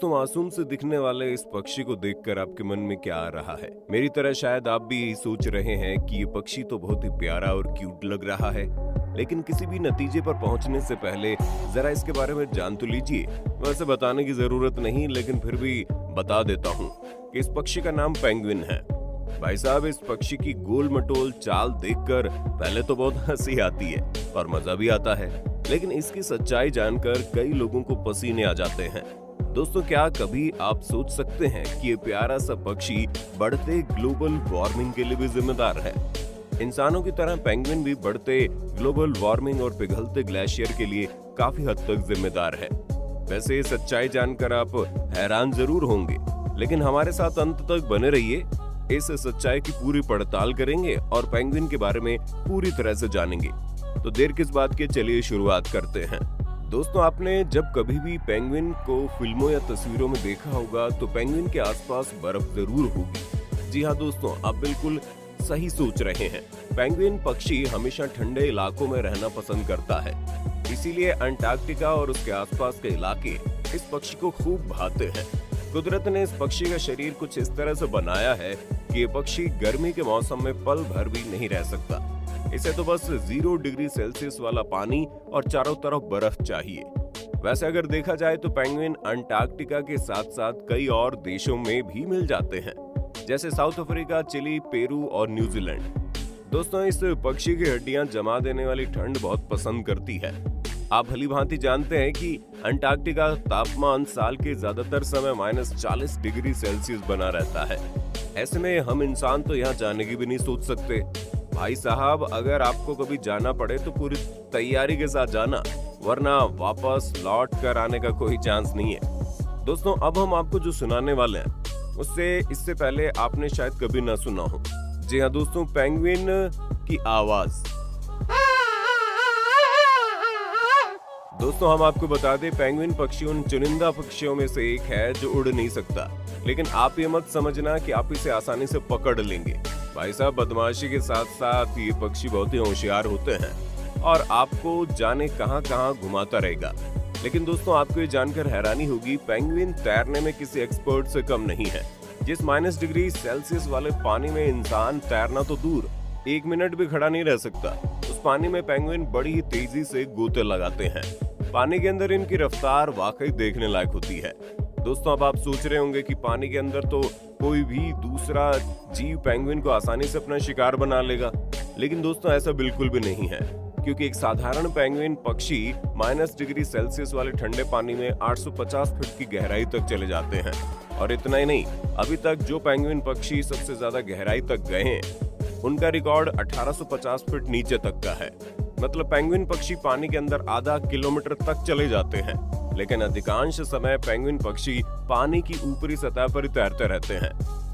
दोस्तों, मासूम से दिखने वाले इस पक्षी को देखकर आपके मन में क्या आ रहा है? मेरी तरह शायद आप भी यही सोच रहे हैं कि ये पक्षी तो बहुत ही प्यारा और क्यूट लग रहा है, लेकिन किसी भी नतीजे पर पहुंचने से पहले जरा इसके बारे में जान तो लीजिए। वैसे बताने की जरूरत नहीं, लेकिन फिर भी बता देता हूँ कि इस पक्षी का नाम पेंगुइन है। भाई साहब, इस पक्षी की गोल मटोल चाल देखकर पहले तो बहुत हंसी आती है और मजा भी आता है, लेकिन इसकी सच्चाई जानकर कई लोगों को पसीने आ जाते हैं। दोस्तों, क्या कभी आप सोच सकते हैं कि ये प्यारा सा पक्षी बढ़ते ग्लोबल वार्मिंग के लिए भी जिम्मेदार है? इंसानों की तरह पेंगुइन भी बढ़ते ग्लोबल वार्मिंग और पिघलते ग्लेशियर के लिए काफी हद तक जिम्मेदार है। वैसे ये सच्चाई जानकर आप हैरान जरूर होंगे, लेकिन हमारे साथ अंत तक बने रहिए। इस सच्चाई की पूरी पड़ताल करेंगे और पेंगुइन के बारे में पूरी तरह से जानेंगे। तो देर किस बात की, चलिए शुरुआत करते हैं। दोस्तों, आपने जब कभी भी पेंगुइन को फिल्मों या तस्वीरों में देखा होगा तो पेंगुइन के आसपास बर्फ जरूर होगी। जी हाँ दोस्तों, आप बिल्कुल सही सोच रहे हैं। पेंगुइन पक्षी हमेशा ठंडे इलाकों में रहना पसंद करता है, इसीलिए अंटार्कटिका और उसके आसपास के इलाके इस पक्षी को खूब भाते हैं। कुदरत ने इस पक्षी का शरीर कुछ इस तरह से बनाया है कि ये पक्षी गर्मी के मौसम में पल भर भी नहीं रह सकता। इसे तो बस 0 डिग्री सेल्सियस वाला पानी और चारों तरफ बर्फ चाहिए। वैसे अगर देखा जाए तो पेंगुइन अंटार्कटिका के साथ साथ कई और देशों में भी मिल जाते हैं, जैसे साउथ अफ्रीका, चिली, पेरू और न्यूजीलैंड। दोस्तों, इस पक्षी की हड्डियां जमा देने वाली ठंड बहुत पसंद करती है। आप भली भांति जानते हैं कि अंटार्कटिका तापमान साल के ज्यादातर समय -40 डिग्री सेल्सियस बना रहता है। ऐसे में हम इंसान तो यहाँ जाने की भी नहीं सोच सकते। भाई साहब, अगर आपको कभी जाना पड़े तो पूरी तैयारी के साथ जाना, वरना वापस लौट कर आने का कोई चांस नहीं है। दोस्तों, अब हम आपको जो सुनाने वाले हैं उससे इससे पहले आपने शायद कभी ना सुना हो। जी हाँ दोस्तों, पेंगुइन की आवाज। दोस्तों, हम आपको बता दें, पेंगुइन पक्षी उन चुनिंदा पक्षियों में से एक है जो उड़ नहीं सकता, लेकिन आप ये मत समझना कि आप इसे आसानी से पकड़ लेंगे। भाई साहब, बदमाशी के साथ साथ ये पक्षी बहुत ही होशियार होते हैं और आपको जाने कहां कहां घुमाता रहेगा। लेकिन दोस्तों, आपको ये जानकर हैरानी होगी, पेंगुइन तैरने में किसी एक्सपर्ट से कम नहीं है। जिस -, डिग्री सेल्सियस वाले पानी में इंसान तैरना तो दूर, 1 मिनट भी खड़ा नहीं रह सकता, उस पानी में पेंगुइन बड़ी ही तेजी से गोते लगाते हैं। पानी के अंदर इनकी रफ्तार वाकई देखने लायक होती है। दोस्तों, अब आप सोच रहे होंगे कि पानी के अंदर तो कोई भी दूसरा जीव पेंगुइन को आसानी से अपना शिकार बना लेगा, लेकिन दोस्तों ऐसा बिल्कुल भी नहीं है, क्योंकि एक साधारण पेंगुइन पक्षी -, डिग्री सेल्सियस वाले ठंडे पानी में 850 फीट की गहराई तक चले जाते हैं। और इतना ही नहीं, अभी तक जो पेंगुइन पक्षी सबसे ज्यादा गहराई तक गए हैं, उनका रिकॉर्ड 1850 फीट नीचे तक का है। मतलब पेंगुइन पक्षी पानी के अंदर आधा किलोमीटर तक चले जाते हैं, लेकिन अधिकांश समय पेंगुइन पक्षी पानी की ऊपरी सतह पर ही तैरते रहते हैं।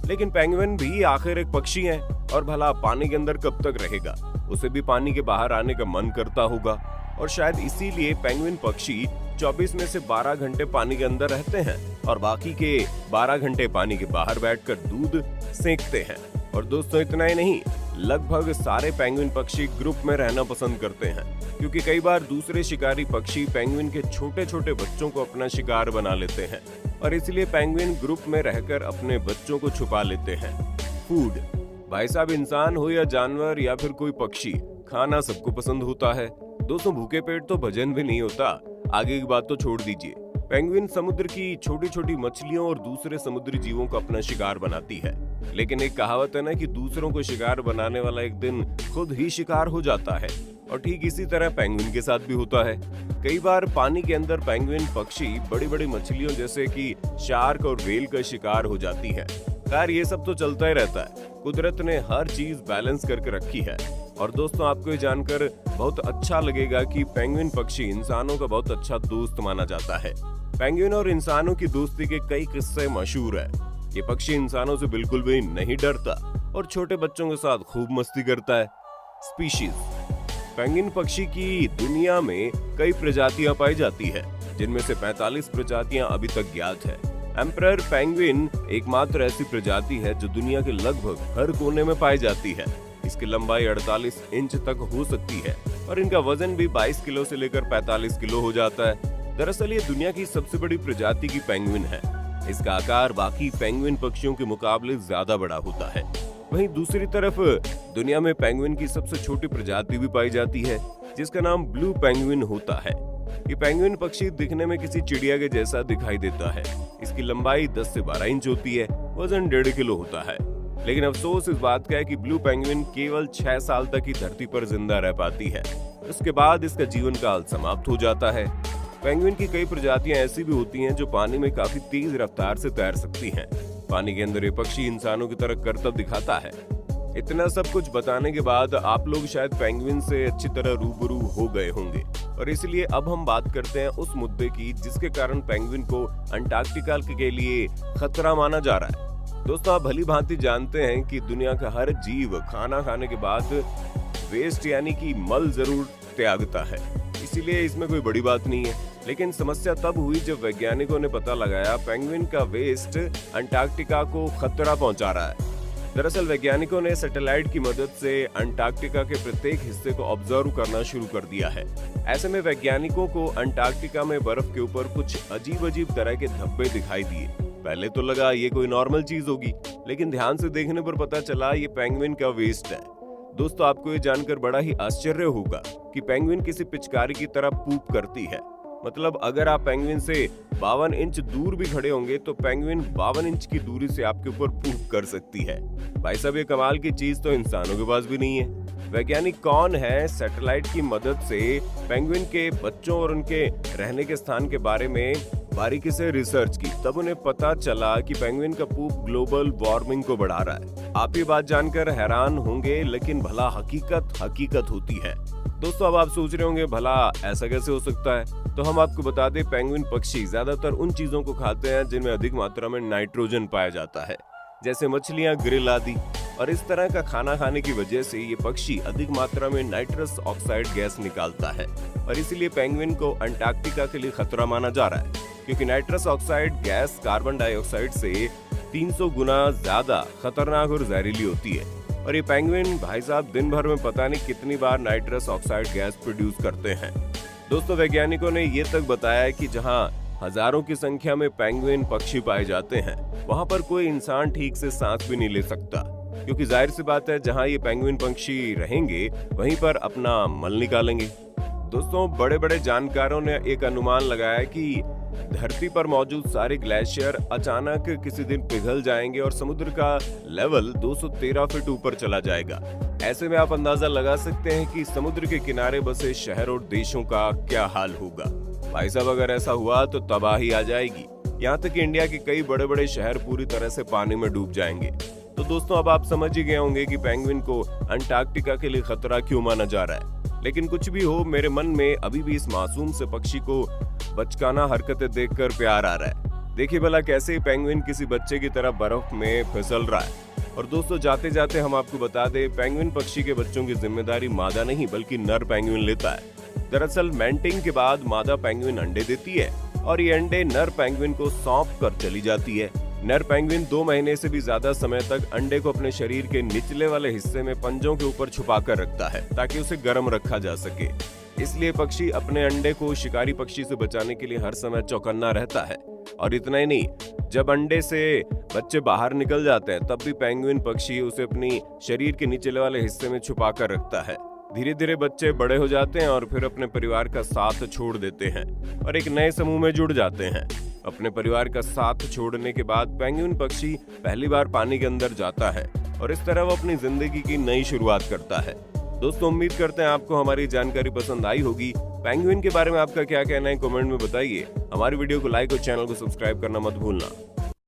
लेकिन पेंगुइन भी आखिर एक पक्षी है, और भला पानी के अंदर कब तक रहेगा? उसे भी पानी के बाहर आने का मन करता होगा, और शायद इसीलिए पेंगुइन पक्षी 24 में से 12 घंटे पानी के अंदर रहते हैं और बाकी के 12 घंटे पानी के बाहर बैठकर दूध सेंकते हैं। और दोस्तों, इतना ही नहीं, लगभग सारे पेंगुइन पक्षी ग्रुप में रहना पसंद करते हैं, क्योंकि कई बार दूसरे शिकारी पक्षी पेंगुइन के छोटे छोटे बच्चों को अपना शिकार बना लेते हैं, और इसलिए पेंगुइन ग्रुप में रहकर अपने बच्चों को छुपा लेते हैं। फूड। भाई साहब, इंसान हो या जानवर या फिर कोई पक्षी, खाना सबको पसंद होता है। दोस्तों, भूखे पेट तो भजन भी नहीं होता। आगे की बात तो छोड़ दीजिए, पेंगुइन समुद्र की छोटी छोटी मछलियों और दूसरे समुद्री जीवों को अपना शिकार बनाती है। लेकिन एक कहावत है ना कि दूसरों को शिकार बनाने वाला एक दिन खुद ही शिकार हो जाता है, और ठीक इसी तरह पेंगुइन के साथ भी होता है। कई बार पानी के अंदर पेंगुइन पक्षी बड़ी बड़ी मछलियों जैसे कि शार्क और व्हेल का शिकार हो जाती है। खैर, ये सब तो चलता ही रहता है। कुदरत ने हर चीज बैलेंस करके रखी है। और दोस्तों, आपको ये जानकर बहुत अच्छा लगेगा कि पेंगुइन पक्षी इंसानों का बहुत अच्छा दोस्त माना जाता है। पेंगुइन और इंसानों की दोस्ती के कई किस्से मशहूर है। ये पक्षी इंसानों से बिल्कुल भी नहीं डरता और छोटे बच्चों के साथ खूब मस्ती करता है। स्पीशीज। पेंगुइन पक्षी की दुनिया में कई प्रजातियां पाई जाती है, जिनमें से 45 प्रजातियां अभी तक ज्ञात है। एम्परर पेंगुइन एकमात्र ऐसी प्रजाति है जो दुनिया के लगभग हर कोने में पाई जाती है। इसकी लंबाई 48 इंच तक हो सकती है और इनका वजन भी 22 किलो से लेकर 45 किलो हो जाता है। दरअसल ये दुनिया की सबसे बड़ी प्रजाति की पेंगुइन है। इसका आकार बाकी पेंगुइन पक्षियों के मुकाबले ज्यादा बड़ा होता है। वहीं दूसरी तरफ दुनिया में पेंगुइन की सबसे छोटी प्रजाति भी पाई जाती है, जिसका नाम ब्लू पेंगुइन होता है। ये पेंगुइन पक्षी दिखने में किसी चिड़िया के जैसा दिखाई देता है। इसकी लंबाई 10 से 12 इंच होती है, वजन 1.5 किलो होता है। लेकिन अफसोस इस बात का है कि ब्लू पेंगुइन केवल 6 साल तक ही धरती पर जिंदा रह पाती है। उसके बाद इसका जीवन काल समाप्त हो जाता है। पेंगुइन की कई प्रजातियां ऐसी भी होती हैं जो पानी में काफी तेज रफ्तार से तैर सकती हैं। पानी के अंदर ये पक्षी इंसानों की तरह करतब दिखाता है। इतना सब कुछ बताने के बाद आप लोग शायद पेंगुइन से अच्छी तरह रूबरू हो गए होंगे, और इसलिए अब हम बात करते हैं उस मुद्दे की जिसके कारण पेंगुइन को अंटार्कटिका के लिए खतरा माना जा रहा है। दोस्तों, आप भली भांति जानते हैं कि दुनिया का हर जीव खाना खाने के बाद वेस्ट यानी कि मल जरूर त्यागता है, इसीलिए इसमें कोई बड़ी बात नहीं है। लेकिन समस्या तब हुई जब वैज्ञानिकों ने पता लगाया पेंगुइन का वेस्ट अंटार्कटिका को खतरा पहुंचा रहा है। दरअसल वैज्ञानिकों ने सैटेलाइट की मदद से अंटार्कटिका के प्रत्येक हिस्से को ऑब्जर्व करना शुरू कर दिया है। ऐसे में वैज्ञानिकों को अंटार्कटिका में बर्फ के ऊपर कुछ अजीब अजीब तरह के धब्बे दिखाई दिए। पहले तो लगा ये कोई नॉर्मल चीज होगी, लेकिन ध्यान से देखने पर पता चला ये पेंगुइन का वेस्ट है। दोस्तों, आपको ये जानकर बड़ा ही आश्चर्य होगा कि पेंगुइन किसी पिचकारी की तरह पूप करती है। मतलब अगर आप पेंगुइन से 52 इंच दूर भी खड़े होंगे तो पेंगुइन 52 इंच की दूरी से आपके ऊपर पूप कर सकती है। भाई साहब, ये कमाल की चीज तो इंसानों के पास भी नहीं है। वैज्ञानिक कौन है सैटेलाइट की मदद से पेंगुइन के बच्चों और उनके रहने के स्थान के बारे में बारीकी से रिसर्च की, तब उन्हें पता चला कि पेंगुइन का पूप ग्लोबल वार्मिंग को बढ़ा रहा है। आप ये बात जानकर हैरान होंगे, लेकिन भला हकीकत होती है। दोस्तों, अब आप सोच रहे होंगे भला ऐसा कैसे हो सकता है, तो हम आपको बता दें पेंगुइन पक्षी ज्यादातर उन चीजों को खाते हैं जिनमें अधिक मात्रा में नाइट्रोजन पाया जाता है, जैसे मछलियां, ग्रिल आदि। और इस तरह का खाना खाने की वजह से ये पक्षी अधिक मात्रा में नाइट्रस ऑक्साइड गैस निकालता है, और इसीलिए पेंगुइन को अंटार्कटिका के लिए खतरा माना जा रहा है, क्योंकि nitrous oxide gas carbon dioxide से 300 गुना ज्यादा खतरनाक और जहरीली होती है। और ये पेंगुइन भाई साहब दिन भर में पता नहीं कितनी बार नाइट्रस ऑक्साइड गैस प्रोड्यूस करते हैं। दोस्तों, वैज्ञानिकों ने ये तक बताया है कि जहां हजारों की संख्या में पेंगुइन पक्षी पाए जाते हैं, वहां पर कोई इंसान ठीक से सांस भी नहीं ले सकता, क्योंकि जाहिर सी बात है जहां ये पेंगुइन पक्षी रहेंगे वहीं पर अपना मल निकालेंगे। दोस्तों, बड़े बड़े जानकारों ने एक अनुमान लगाया कि धरती पर मौजूद सारे ग्लेशियर अचानक किसी दिन पिघल जाएंगे और समुद्र का लेवल 213 फीट ऊपर चला जाएगा। ऐसे में आप अंदाजा लगा सकते हैं कि समुद्र के किनारे बसे शहर और देशों का क्या हाल होगा। भाई साहब, अगर ऐसा हुआ तो तबाही आ जाएगी। यहाँ तक कि इंडिया के कई बड़े बड़े शहर पूरी तरह से पानी में डूब जाएंगे। तो दोस्तों, अब आप समझ ही गए होंगे कि पेंगुइन को अंटार्कटिका के लिए खतरा क्यों माना जा रहा है। लेकिन कुछ भी हो, मेरे मन में अभी भी इस मासूम से पक्षी को बचकाना हरकतें देखकर प्यार आ रहा है। देखिए भला कैसे पेंगुइन किसी बच्चे की तरह बर्फ में फिसल रहा है। और दोस्तों, जाते जाते हम आपको बता दें, पेंगुइन पक्षी के बच्चों की जिम्मेदारी मादा नहीं बल्कि नर पेंगुइन लेता है। दरअसल मेंटिंग के बाद मादा पेंगुइन अंडे देती है और ये अंडे नर पेंगुइन को सौंप कर चली जाती है। नर पेंगुइन 2 महीने से भी ज्यादा समय तक अंडे को अपने शरीर के निचले वाले हिस्से में पंजों के ऊपर छुपा कर रखता है ताकि उसे गर्म रखा जा सके। इसलिए पक्षी अपने अंडे को शिकारी पक्षी से बचाने के लिए हर समय चौकन्ना रहता है। और इतना ही नहीं, जब अंडे से बच्चे बाहर निकल जाते हैं तब भी पेंगुइन पक्षी उसे अपनी शरीर के निचले वाले हिस्से में छुपा कर रखता है। धीरे धीरे बच्चे बड़े हो जाते हैं और फिर अपने परिवार का साथ छोड़ देते हैं और एक नए समूह में जुड़ जाते हैं। अपने परिवार का साथ छोड़ने के बाद पेंगुइन पक्षी पहली बार पानी के अंदर जाता है और इस तरह वो अपनी जिंदगी की नई शुरुआत करता है। दोस्तों, उम्मीद करते हैं आपको हमारी जानकारी पसंद आई होगी। पेंगुइन के बारे में आपका क्या कहना है कमेंट में बताइए। हमारी वीडियो को लाइक और चैनल को सब्सक्राइब करना मत भूलना।